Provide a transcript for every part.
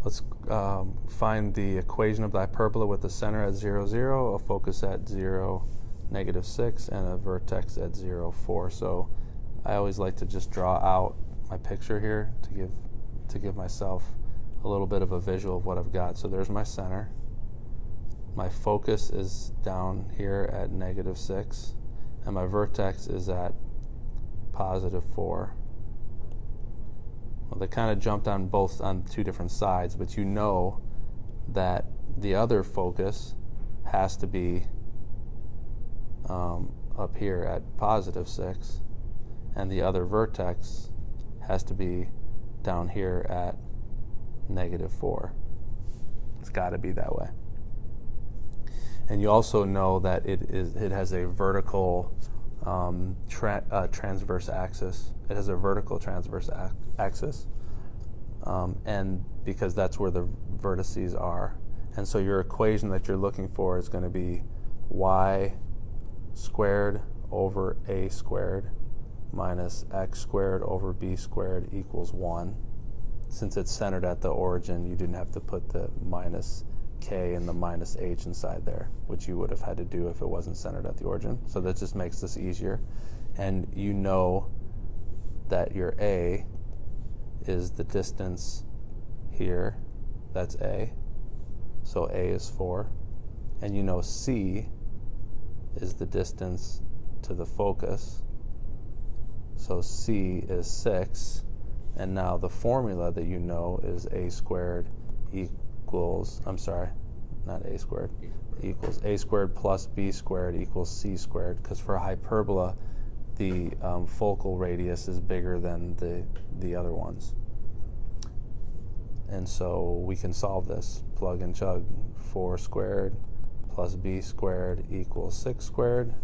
Let's find the equation of the hyperbola with the center at 0, 0, a focus at 0, -6, and a vertex at 0, 4. So I always like to just draw out my picture here to give myself a little bit of a visual of what I've got. So there's my center. My focus is down here at -6, and my vertex is at +4. Well, they kind of jumped on two different sides, but you know that the other focus has to be up here at +6, and the other vertex has to be down here at -4. It's got to be that way. And you also know that it has a vertical transverse axis. It has a vertical transverse axis, and because that's where the vertices are. And so your equation that you're looking for is going to be y squared over a squared minus x squared over b squared equals 1. Since it's centered at the origin, you didn't have to put the minus k and the minus h inside there, which you would have had to do if it wasn't centered at the origin. So that just makes this easier. And you know that your a is the distance here. That's a. So a is 4. And you know c is the distance to the focus. So c is 6. And now the formula that you know is a squared equals, I'm sorry, not a squared, equals a squared plus b squared equals c squared, because for a hyperbola, the focal radius is bigger than the other ones. And so we can solve this. Plug and chug. 4 squared plus b squared equals 6 squared.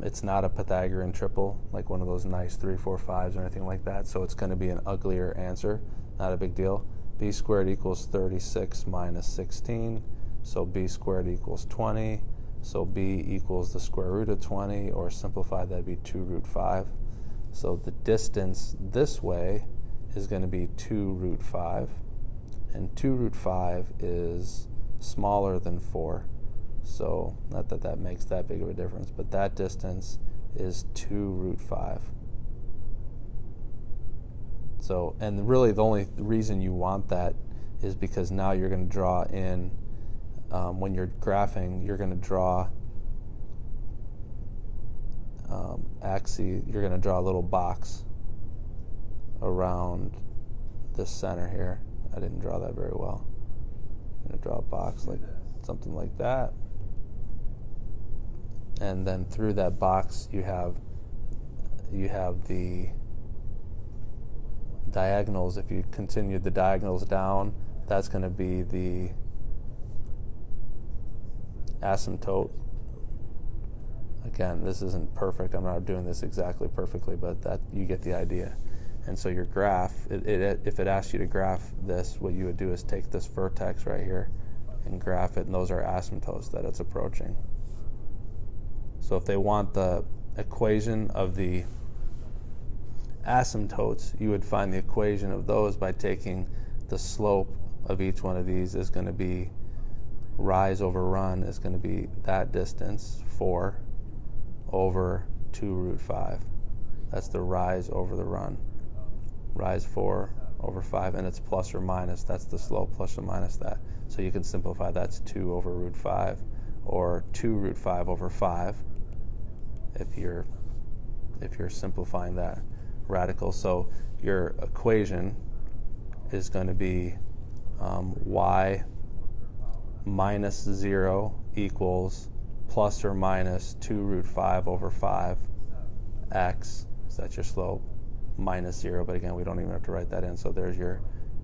It's not a Pythagorean triple, like one of those nice 3, 4, 5s or anything like that, so it's going to be an uglier answer. Not a big deal. B squared equals 36 minus 16, so b squared equals 20, so b equals the square root of 20, or simplified, that'd be 2 root 5. So the distance this way is going to be 2 root 5, and 2 root 5 is smaller than 4. So not that that makes that big of a difference, but that distance is 2 root 5. So, and really the only reason you want that is because now you're going to draw in, when you're graphing, you're going to draw axes, you're going to draw a little box around the center here. I didn't draw that very well. I'm going to draw a box like something like that. And then through that box you have the diagonals. If you continue the diagonals down, that's going to be the asymptote. Again, this isn't perfect. I'm not doing this exactly perfectly, but that you get the idea. And so your graph, if it asks you to graph this, what you would do is take this vertex right here and graph it, and those are asymptotes that it's approaching. So if they want the equation of the asymptotes, you would find the equation of those by taking the slope of each one of these is going to be rise over run is going to be that distance, 4, over 2 root 5. That's the rise over the run. Rise 4 over 5, and it's plus or minus. That's the slope, plus or minus that. So you can simplify that's 2 over root 5, or 2 root 5 over 5, if you're simplifying that radical. So your equation is going to be y minus 0 equals plus or minus 2 root 5 over 5 x, so that's your slope, minus 0, but again, we don't even have to write that in. So there's your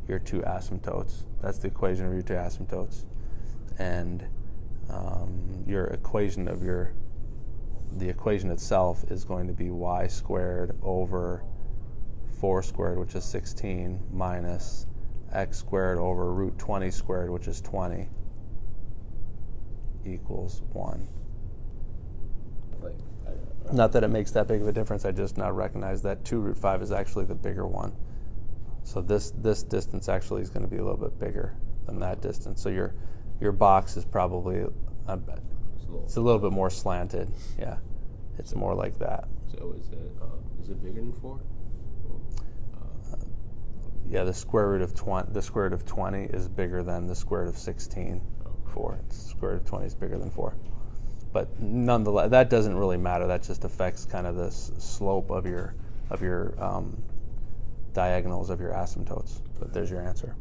2 asymptotes. That's the equation of your 2 asymptotes. And your equation of the equation itself is going to be y squared over 4 squared, which is 16, minus x squared over root 20 squared, which is 20, equals 1. Not that it makes that big of a difference, I just now recognize that 2 root 5 is actually the bigger one. So this distance actually is going to be a little bit bigger than that distance. So your box is probably it's a little bit more slanted. Yeah, it's more like that. So is it bigger than 4? Yeah, the square root of 20 is bigger than the square root of 16. 4. The square root of 20 is bigger than 4. But nonetheless, that doesn't really matter. That just affects kind of the slope of your diagonals of your asymptotes. But there's your answer.